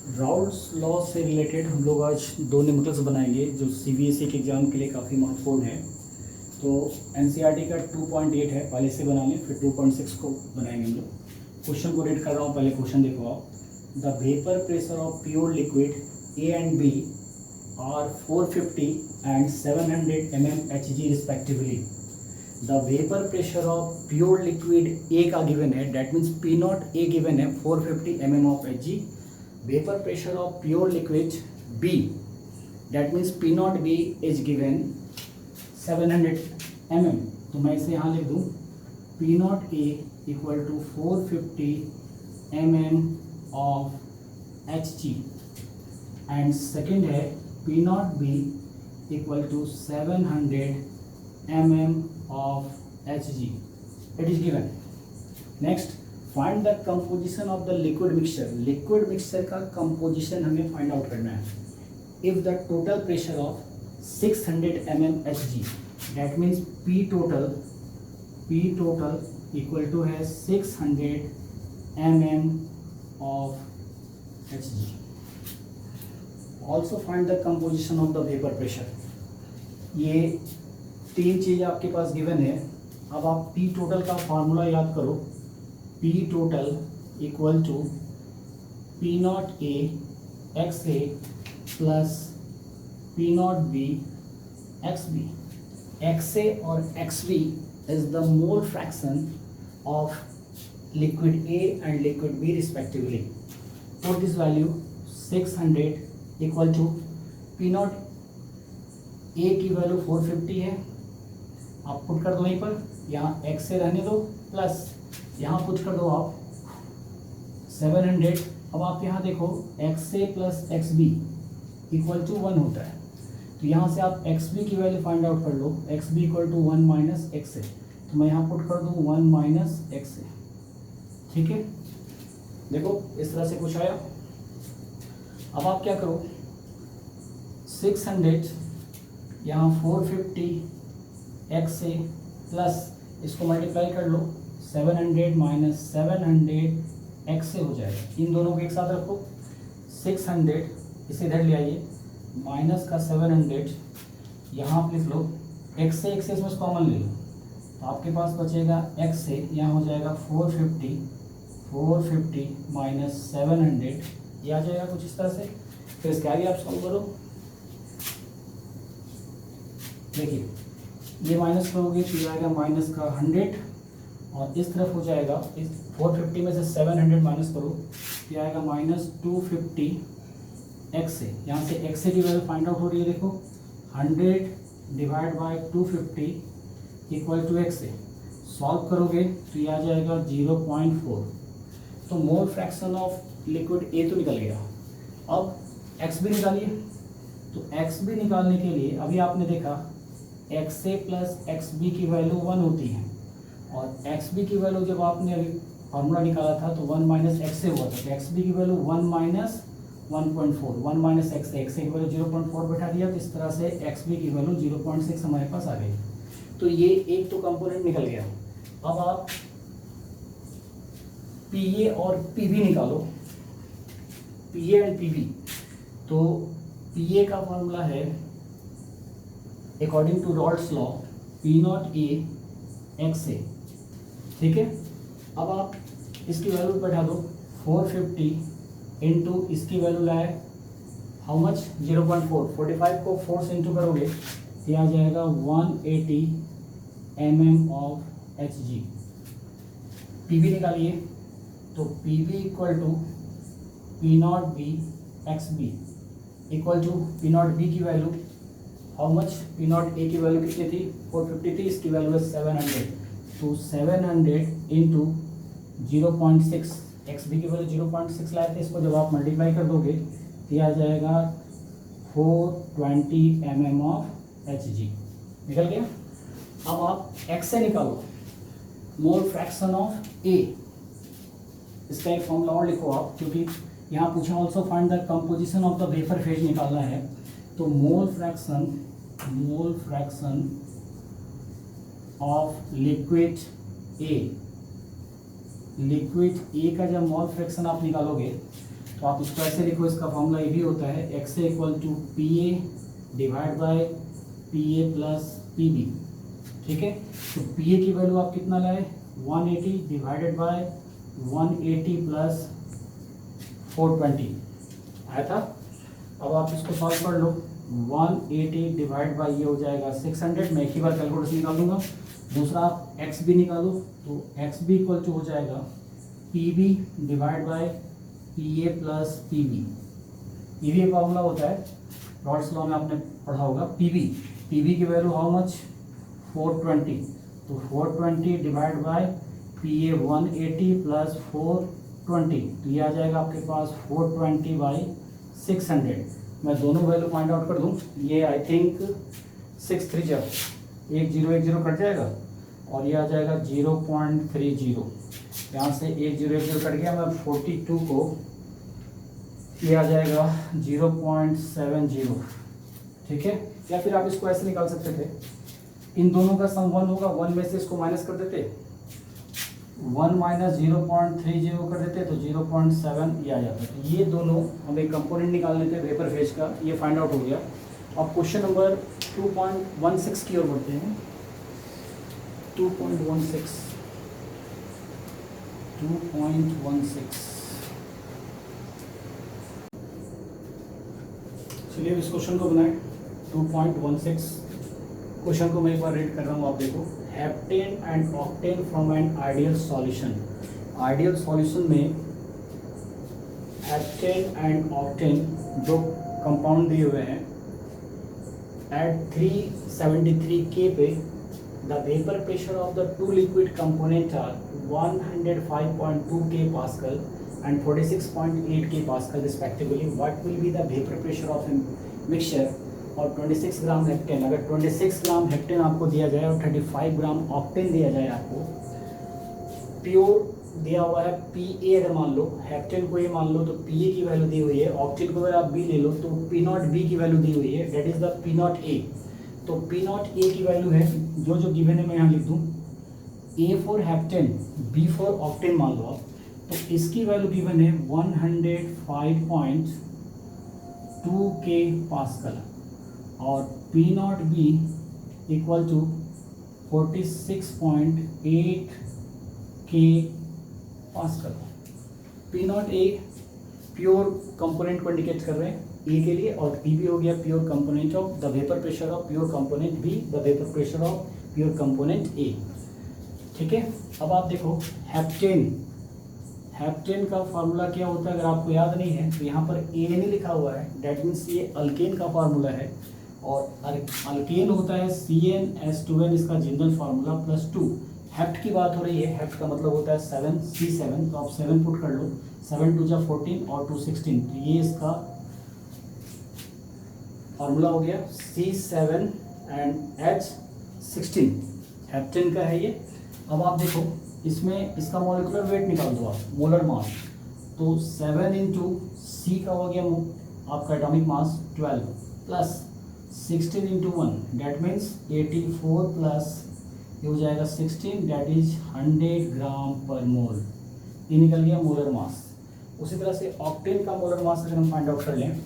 Raoult's law से related हम लोग आज दो न्यूमेरिकल्स बनाएंगे जो सीबीएसई के एग्ज़ाम के लिए काफ़ी महत्वपूर्ण है। तो एनसीईआरटी का 2.8 है, पहले से बना लें, फिर 2.6 को बनाएंगे हम लोग। क्वेश्चन को रीड कर रहा हूँ, पहले क्वेश्चन देखो आप। The vapour pressure of pure liquid A and B are 450 and 700 mmHg respectively. The vapour pressure of pure liquid A का गिवन है, that means P naught A given है 450 mm of Hg। Vapour pressure of pure liquid B, that means P naught B is given 700 mm। तो मैं इसे यहाँ लिख दूँ P naught A equal to 450 mm of Hg and second है P naught B equal to 700 mm of Hg। It is given. Next, find the composition of the liquid mixture. Liquid mixture का composition हमें find out करना है। If the total pressure of 600 mmHg, that means P total equal to है 600 mm of Hg। Also find the composition of the vapour pressure. ये तीन चीज़ आपके पास given है। अब आप P टोटल का फार्मूला याद करो। P total equal to P naught A XA plus P naught B XB। XA और XB is the mole fraction of liquid A and liquid B respectively। Put this value 600 equal to P naught A की value 450 है, आप put कर दो यहीं पर, यहाँ XA रहने दो, प्लस यहाँ पुट कर दो आप 700। अब आप यहाँ देखो XA plus XB equal to 1 होता है, तो यहाँ से आप XB की वैल्यू फाइंड आउट कर लो। XB equal to 1 minus XA, तो मैं यहाँ पुट कर दूँ 1 माइनस XA। ठीक है, देखो इस तरह से कुछ आया। अब आप क्या करो, 600 यहाँ 450 XA प्लस इसको मल्टीप्लाई कर लो, 700 माइनस 700 XA हो जाएगा। इन दोनों को एक साथ रखो, 600 इसे इधर ले आइए, माइनस का 700 यहाँ आप लिख लो, XA इसमें कॉमन ले लो, तो आपके पास बचेगा XA, यहाँ हो जाएगा 450 माइनस 700, ये आ जाएगा कुछ इस तरह से। फिर इसका भी आप सॉल्व करो। देखिए ये माइनस करोगे तो ये आएगा माइनस का 100, और इस तरफ हो जाएगा, इस 450 में से 700 माइनस करो तो आएगा माइनस 250 XA। यहाँ से XA की वैल्यू फाइंड आउट हो रही है, देखो 100 divide by 250 equal to XA। Solve करोगे तो ये आ जाएगा 0.4। तो mole fraction of liquid A तो निकल गया। अब XB निकालिए। तो XB निकालने के लिए अभी आपने देखा XA प्लस XB की वैल्यू 1 होती है, और XB की वैल्यू जब आपने अभी फार्मूला निकाला था तो 1 माइनस XA हुआ था, तो XB की वैल्यू 1 माइनस 1.4, 1 माइनस XA की वैल्यू 0.4 बैठा दिया, तो इस तरह से XB की वैल्यू 0.6 हमारे पास आ गई। तो ये एक तो कंपोनेंट निकल गया। अब आप PA और PB निकालो, PA एंड PB। तो PA का फार्मूला है according to Raoult's law P naught A XA। ठीक है, अब आप इसकी वैल्यू बैठा दो, 450 इंटू इसकी वैल्यू लाए हाउ मच 0.4, 45 को 4 से इंटू करोगे ये आ जाएगा 180 mm ऑफ Hg। PB निकालिए, तो PB equal to P naught B XB equal to P naught B की value how much, P naught A की वैल्यू कितनी थी 450 थी, इसकी वैल्यू है 700, तो 700 इंटू 0.6, XB की वैल्यू 0.6 लाए थे, इसको जब आप मल्टीप्लाई कर दोगे तो यह आ जाएगा 420 mm ऑफ Hg। निकल गया। अब आप XA निकालो, मोल फ्रैक्शन ऑफ A। इसका एक फॉर्मूला और लिखो आप, क्योंकि यहाँ पूछा also find the composition of the vapour phase निकालना है। तो mole fraction of liquid A का जब मोल फ्रैक्शन आप निकालोगे तो आप इसको ऐसे लिखो, इसका फॉर्मूला ये भी होता है X A equal to P A divide by P A plus P B. ठीक है, तो पी ए की वैल्यू आप कितना लाए 180 डिवाइडेड बाय 180 प्लस 420 आया था। अब आप इसको सॉल्व कर लो, 180 डिवाइड बाई ये हो जाएगा 600। मैं एक ही बार कैलकुलेटर निकाल दूंगा। दूसरा आप एक्स बी निकालो, तो एक्स बी इक्वल टू हो जाएगा P B divide by P A plus P B. ये भी एक फॉर्मूला होता है, रॉल्स लॉ में आपने पढ़ा होगा। पी बी की वैल्यू हाउ मच 420, तो 420 divide by P A 180 plus 420, तो ये आ जाएगा आपके पास 420 बाई 600। मैं दोनों वैल्यू फाइंड आउट कर दूं, ये आई थिंक 6 3 जा 1 0 1 0 कट जाएगा और ये आ जाएगा 0.30। यहाँ से 1 0 1 0 कट गया, मैं 42 को ये आ जाएगा 0.70। ठीक है, या फिर आप इसको ऐसे निकाल सकते थे, इन दोनों का सम 1 होगा, 1 में से इसको माइनस कर देते, 1 माइनस 0.30 कर देते तो 0.7 ये आ जाता। तो ये दोनों हमें कंपोनेंट निकालने थे वेपर फेज का, ये फाइंड आउट हो गया। अब क्वेश्चन नंबर 2.16 की ओर बढ़ते हैं। 2.16 चलिए इस क्वेश्चन को बनाएं। 2.16 क्वेश्चन को मैं एक बार रीड कर रहा हूँ, आप देखो। Heptane and octane from an ideal solution. Ideal solution में हेप्टेन एंड ऑक्टेन दो कंपाउंड दिए हुए हैं। एट 373 K पे the vapour pressure of the two liquid component are 105.2 K pascal and 46.8 K pascal respectively. What will be the vapor pressure of a mixture? और 26 ग्राम हेक्टेन, अगर 26 ग्राम हेक्टेन आपको दिया जाए और 35 ग्राम ऑक्टेन दिया जाए आपको, प्योर दिया हुआ है पी ए, अगर मान लो हेक्टेन को ये मान लो तो पी ए की वैल्यू दी हुई है, ऑक्टेन को अगर आप बी ले लो तो पी नॉट बी की वैल्यू दी हुई है, that is the P naught A. तो पी नॉट ए की वैल्यू है जो गिवन है, मैं यहाँ लिख दूँ A for heptane B for octane मान लो आप, तो इसकी वैल्यू गिवन है 105.2 K पास्कल और P naught B equal to 46.8 K pascal. P naught A pure component को इंडिकेट कर रहे हैं ए के लिए, और पी बी हो गया pure component of the vapour pressure of pure component B, the vapour pressure of pure component A. ठीक है, अब आप देखो हेप्टेन का फार्मूला क्या होता है, अगर आपको याद नहीं है तो यहाँ पर ए नहीं लिखा हुआ है, डेट मीन्स ये अल्केन का फार्मूला है, और अल्केन होता है CnH2n, इसका जनरल फार्मूला +2। हेप्ट की बात हो रही है, हेप्ट का मतलब होता है 7 C7, तो आप 7 पुट कर लो, 7 2 जा 14 और 2 16, तो ये इसका फार्मूला हो गया C7 and H16, हेप्टेन का है ये। अब आप देखो इसमें इसका मॉलिक्यूलर वेट निकाल दो आप, मोलर मास, तो 7 इंटू सी का हो गया आपका atomic mass 12 plus 16 into 1 that means 84 plus ये हो जाएगा 16, डेट इज 100 ग्राम पर मोल। ये निकल गया मोलर मास। उसी तरह से ऑक्टेन का मोलर मास अगर हम फाइंड आउट कर लें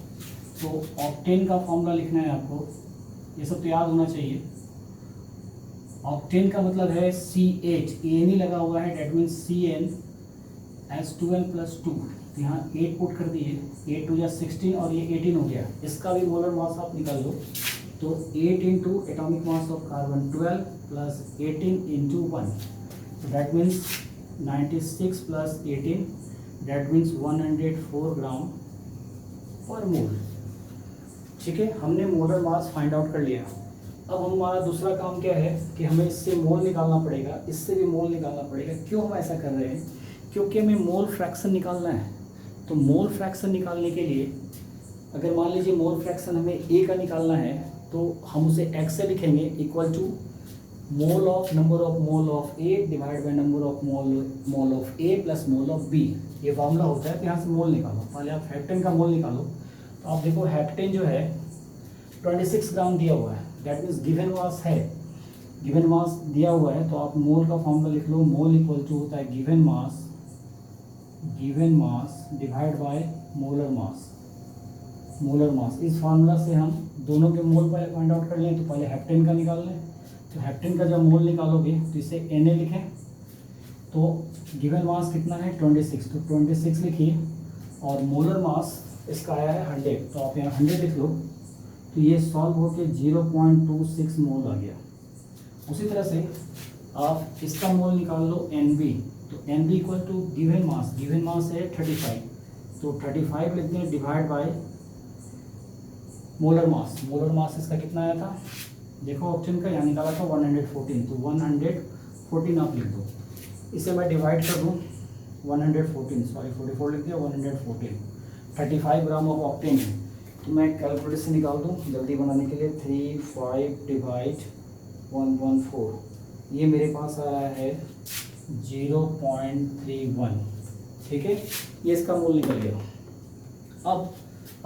तो ऑक्टेन का फॉर्मूला लिखना है आपको, ये सब तो याद होना चाहिए। ऑक्टेन का मतलब है CH, ए नहीं लगा हुआ है, डेट मीन्स CnH2n+2, यहाँ 8 पुट कर दिए, 8 2 जा 16 और ये 18 हो गया। इसका भी मोलर मास आप निकाल लो, तो 8 into atomic mass of carbon 12 plus 18 into 1, तो that means 96 plus 18, that means 104 ग्राम पर मोल। ठीक है, हमने मोलर मास फाइंड आउट कर लिया। अब हमारा दूसरा काम क्या है कि हमें इससे मोल निकालना पड़ेगा, इससे भी मोल निकालना पड़ेगा। क्यों हम ऐसा कर रहे हैं? क्योंकि हमें मोल फ्रैक्शन निकालना है। तो मोल फ्रैक्शन निकालने के लिए अगर मान लीजिए मोल फ्रैक्शन हमें ए का निकालना है तो हम उसे एक्स से लिखेंगे equal to mole of number of mole of A divide by number of mole of A plus mole of B. ये फार्मूला होता है। तो यहाँ से मोल निकालो, पहले आप हेप्टेन का मोल निकालो। तो आप देखो हेप्टेन जो है 26 ग्राम दिया हुआ है, दैट मीन्स गिवन मास है, गिवन मास दिया हुआ है। तो आप मोल का फॉर्मूला लिख लो, मोल इक्वल टू होता है given mass given mass divide by molar mass. Molar mass, इस फार्मूला से हम दोनों के मोल पहले फाइंड आउट कर लें। तो पहले हेप्टेन का निकाल लें। तो हेप्टेन का जब मोल निकालोगे तो इसे Na लिखें। तो गिवन मास कितना है 26, तो 26 लिखिए और मोलर मास इसका आया है 100, तो आप यहाँ 100 लिख लो। तो ये सॉल्व होकर 0.26 मोल आ गया। उसी तरह से आप इसका मोल निकाल लो Nb, तो Nb equal to given mass है 35, तो 35 लिख दें डिवाइड बाय मोलर मास इसका कितना आया था, देखो ऑप्शन का यहाँ निकाला था 114, तो 114 आप लिख दो। इसे मैं डिवाइड कर दूँ 114, सॉरी 44 लिख दिया, 114, 35 ग्राम ऑफ ऑक्टेन है। तो मैं कैलकुलेटर से निकाल दूँ जल्दी बनाने के लिए। 35 डिवाइड 114, ये मेरे पास आ रहा है 0.31, ठीक है, ये इसका मोल निकल गया। अब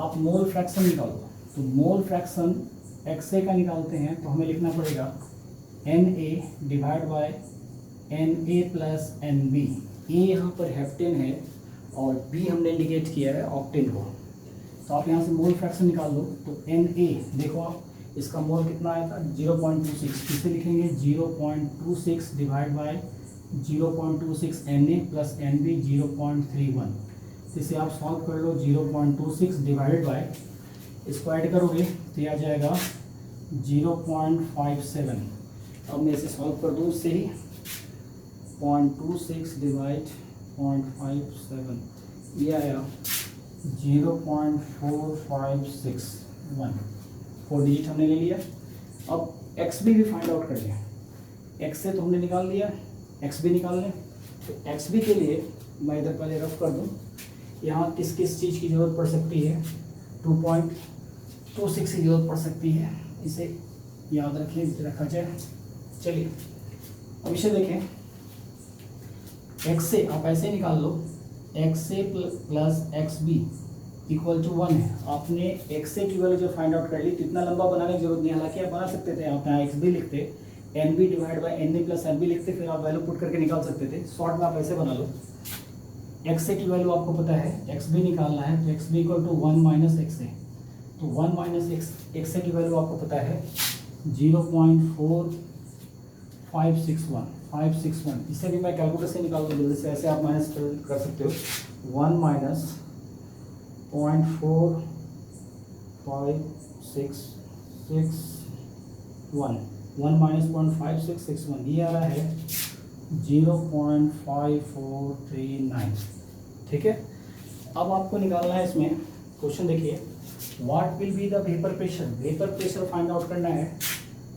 आप मोल फ्रैक्शन निकालो। तो मोल फ्रैक्शन XA का निकालते हैं तो हमें लिखना पड़ेगा Na divide by Na plus Nb। ए यहाँ पर हेप्टेन है और बी हमने इंडिकेट किया है ऑक्टेन को। तो आप यहाँ से मोल फ्रैक्शन निकाल लो। तो Na देखो आप, इसका मोल कितना आया था 0.26, किसे लिखेंगे 0.26 divide by 0.26 Na plus Nb 0.31। इसे आप सॉल्व कर लो। 0.26 डिवाइडेड बाय, इसको ऐड करोगे तो ये आ जाएगा 0.57। अब मैं इसे सॉल्व कर दूँ उससे ही, 0.26 डिवाइड 0.57, ये आया 0.4561, 4 डिजिट हमने ले लिया। अब XB भी फाइंड आउट कर लिया। X से तो हमने निकाल लिया, XB निकाल लें। तो XB के लिए मैं इधर पहले रफ कर दूँ, यहाँ किस किस चीज़ की ज़रूरत पड़ सकती है, 2.26 की जरूरत पड़ सकती है, इसे याद रखें, रखा जाए। चलिए अब इसे देखें। X से आप ऐसे निकाल लो, XA plus XB equal to 1 है। आपने XA की वैल्यू जो फाइंड आउट कर ली, तो इतना लंबा बनाने की जरूरत नहीं, हालांकि आप बना सकते थे। आप यहाँ XB लिखते, NB divide by Na plus NB लिखते, फिर आप वैल्यू पुट करके निकाल सकते थे। शॉर्ट में आप ऐसे बना लो। XA की वैल्यू आपको पता है, XB निकालना है, तो XB equal to 1 minus XA। तो 1 माइनस XA की वैल्यू आपको पता है 0.4561। इसे भी मैं कैलकुलेटर से निकाल दूँ जल्दी से, ऐसे आप माइनस कर सकते हो। 1 माइनस 0.4561, 1 माइनस 0.5661, ये आ रहा है 0.5439, ठीक है। अब आपको निकालना है इसमें, क्वेश्चन देखिए, what will be the vapour pressure find out करना है,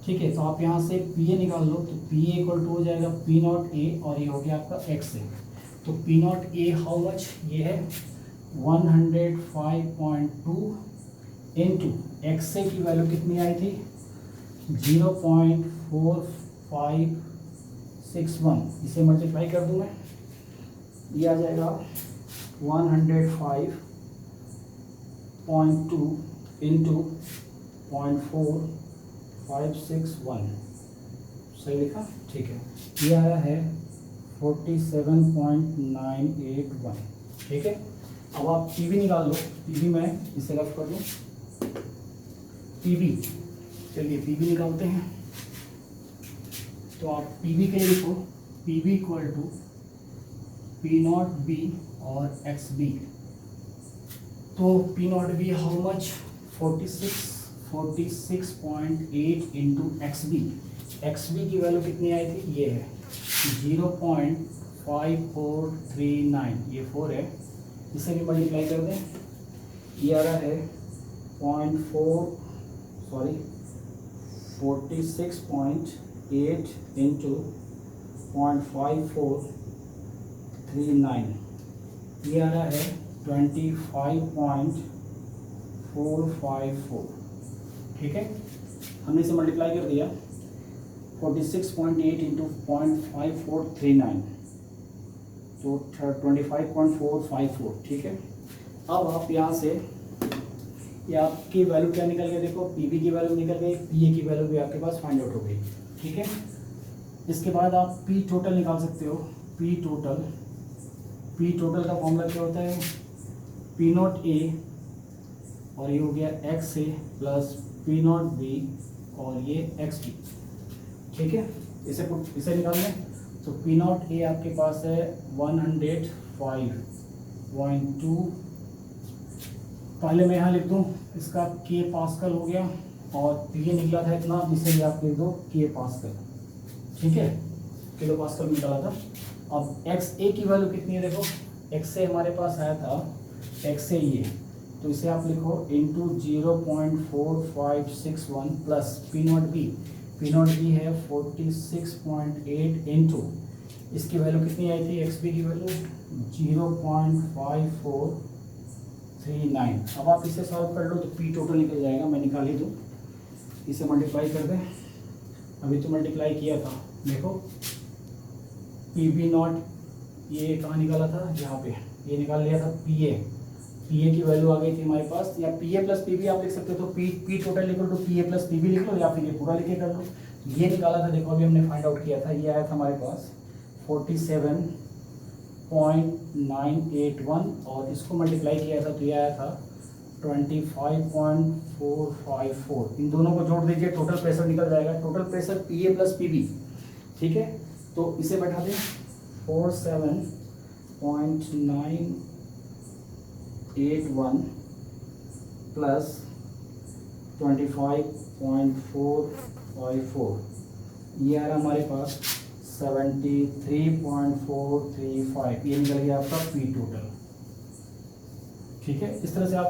ठीक है। तो आप यहाँ से PA निकाल लो। तो PA इक्वल टू हो जाएगा P0A और ये हो गया आपका XA। तो P0A हाउ मच, ये है 105.2 इंटू XA की वैल्यू कितनी आई थी 0.4561, इसे मल्टीप्लाई कर दूँ मैं, ये आ जाएगा 105.2 इंटू 0.4561, सही लिखा, ठीक है। ये आया है 47.981, ठीक है। अब आप PV निकाल लो। PV मैं इसे रफ कर दूँ, PV, चलिए PV निकालते हैं। तो आप PV के लिए लिखो, PV इक्वल टू P0B और XB। तो P0B how much 46.8 into XB की वैल्यू कितनी आई थी, ये है 0.5439, ये 4 है, इसे भी मल्टीप्लाई कर दें, ये आ रहा है 46.8 इंटू 0.5439, ये आ रहा है 25.454, ठीक है। हमने इसे मल्टीप्लाई कर दिया, 46.8 इंटू 0.5439, तो 25.454, ठीक है। अब आप यहाँ से, ये आपकी वैल्यू क्या निकल गई, देखो PV की वैल्यू निकल गई, PA की वैल्यू भी आपके पास फाइंड आउट हो गई, ठीक है। इसके बाद आप P टोटल निकाल सकते हो। P टोटल पी टोटल का फॉर्मूला क्या होता है, पी नॉट ए और ये हो गया एक्स ए प्लस पी नॉट बी और ये एक्स बी। ठीक है, इसे निकाल लें। तो पी नॉट ए आपके पास है 105.2, पहले मैं यहाँ लिख दूँ, इसका के पास्कल हो गया और पी ए निकला था इतना, इसे भी आप लिख दो के पास्कल। ठीक है, किलो पास्कल में निकाला था। अब एक्स ए की वैल्यू कितनी है, देखो एक्स ए हमारे पास आया था, एक्स ए ये, तो इसे आप लिखो into 0.4561 plus P naught B है 46.8 इंटू इसकी वैल्यू कितनी आई थी, एक्स बी की वैल्यू 0.5439। अब आप इसे सॉल्व कर लो तो पी टोटल निकल जाएगा, मैं निकाल ही दूँ, इसे मल्टीप्लाई कर दें। अभी तो मल्टीप्लाई किया था, देखो पी बी नॉट ये कहाँ निकाला था, यहाँ पे ये निकाल लिया था पी ए की वैल्यू आ गई थी हमारे पास, या P A plus P B आप लिख सकते हो, तो पी टोटल लिख लो तो P A plus P B लिख लो, या फिर ये पूरा लिखे कर लो। ये निकाला था, देखो अभी हमने फाइंड आउट किया था, ये आया था हमारे पास 47.981 और इसको मल्टीप्लाई किया था तो ये आया था 25.454। इन दोनों को जोड़ दीजिए, टोटल प्रेशर निकल जाएगा, total pressure P A plus P B. ठीक है, तो इसे बैठा दें 47.981 प्लस 25.454, ये आ रहा हमारे पास 73.435, ये निकल गया आपका पी टोटल। ठीक है, इस तरह से आप